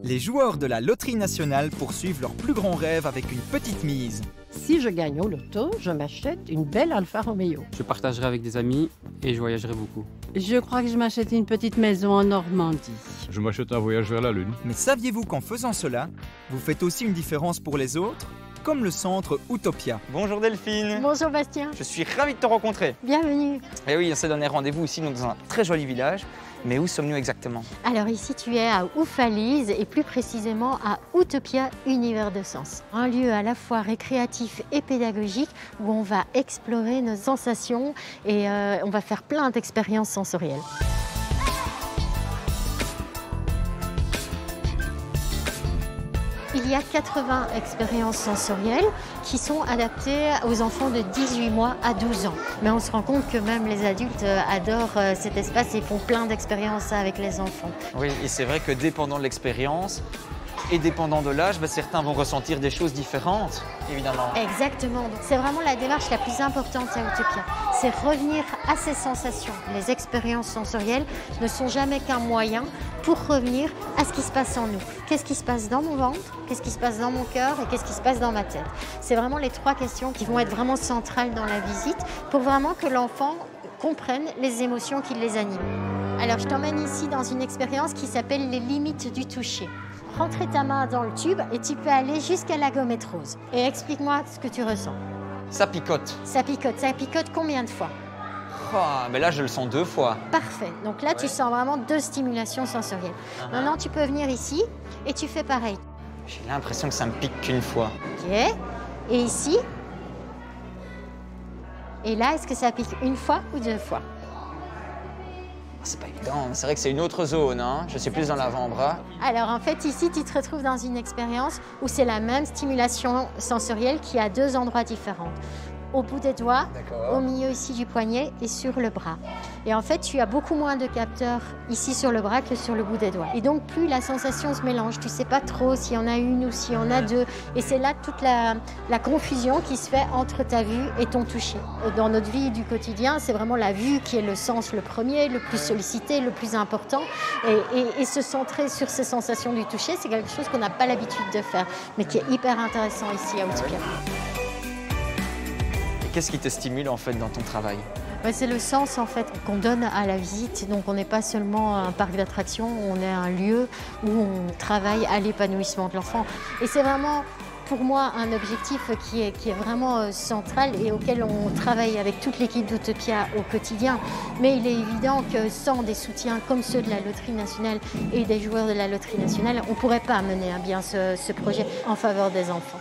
Les joueurs de la Loterie nationale poursuivent leur plus grand rêve avec une petite mise. Si je gagne au loto, je m'achète une belle Alfa Romeo. Je partagerai avec des amis et je voyagerai beaucoup. Je crois que je m'achète une petite maison en Normandie. Je m'achète un voyage vers la Lune. Mais saviez-vous qu'en faisant cela, vous faites aussi une différence pour les autres, comme le centre Utopia. Bonjour Delphine. Bonjour Bastien. Je suis ravi de te rencontrer. Bienvenue. Et oui, on s'est donné rendez-vous ici dans un très joli village. Mais où sommes-nous exactement? Alors ici tu es à Oufalise et plus précisément à Utopia Univers de Sens. Un lieu à la fois récréatif et pédagogique où on va explorer nos sensations et on va faire plein d'expériences sensorielles. Il y a 80 expériences sensorielles qui sont adaptées aux enfants de 18 mois à 12 ans. Mais on se rend compte que même les adultes adorent cet espace et font plein d'expériences avec les enfants. Oui, et c'est vrai que dépendant de l'expérience et dépendant de l'âge, certains vont ressentir des choses différentes, évidemment. Exactement. Donc c'est vraiment la démarche la plus importante à Utopia. C'est revenir à ces sensations. Les expériences sensorielles ne sont jamais qu'un moyen pour revenir à ce qui se passe en nous. Qu'est-ce qui se passe dans mon ventre? Qu'est-ce qui se passe dans mon cœur? Et qu'est-ce qui se passe dans ma tête? C'est vraiment les trois questions qui vont être vraiment centrales dans la visite pour vraiment que l'enfant comprenne les émotions qui les animent. Alors je t'emmène ici dans une expérience qui s'appelle les limites du toucher. Rentrez ta main dans le tube et tu peux aller jusqu'à la gommette rose. Et explique-moi ce que tu ressens. Ça picote. Ça picote. Ça picote combien de fois? Mais là, je le sens 2 fois. Parfait. Donc là, tu sens vraiment 2 stimulations sensorielles. Maintenant, tu peux venir ici et tu fais pareil. J'ai l'impression que ça me pique qu'une fois. Ok. Et ici? Et là, est-ce que ça pique une fois ou 2 fois? C'est pas évident. C'est vrai que c'est une autre zone. Je suis plus dans l'avant-bras. Alors en fait, ici, tu te retrouves dans une expérience où c'est la même stimulation sensorielle qui a 2 endroits différents. Au bout des doigts, au milieu ici du poignet et sur le bras. Et en fait, tu as beaucoup moins de capteurs ici sur le bras que sur le bout des doigts. Et donc, plus la sensation se mélange, tu ne sais pas trop s'il y en a une ou s'il y en a 2. Et c'est là toute la confusion qui se fait entre ta vue et ton toucher. Dans notre vie du quotidien, c'est vraiment la vue qui est le sens le premier, le plus sollicité, le plus important. Et se centrer sur ces sensations du toucher, c'est quelque chose qu'on n'a pas l'habitude de faire, mais qui est hyper intéressant ici à Utopia. Qu'est-ce qui te stimule en fait dans ton travail? C'est le sens en fait qu'on donne à la visite. Donc on n'est pas seulement un parc d'attractions, on est un lieu où on travaille à l'épanouissement de l'enfant. Et c'est vraiment pour moi un objectif qui est vraiment central et auquel on travaille avec toute l'équipe d'Utopia au quotidien. Mais il est évident que sans des soutiens comme ceux de la Loterie nationale et des joueurs de la Loterie nationale, on ne pourrait pas mener à bien ce projet en faveur des enfants.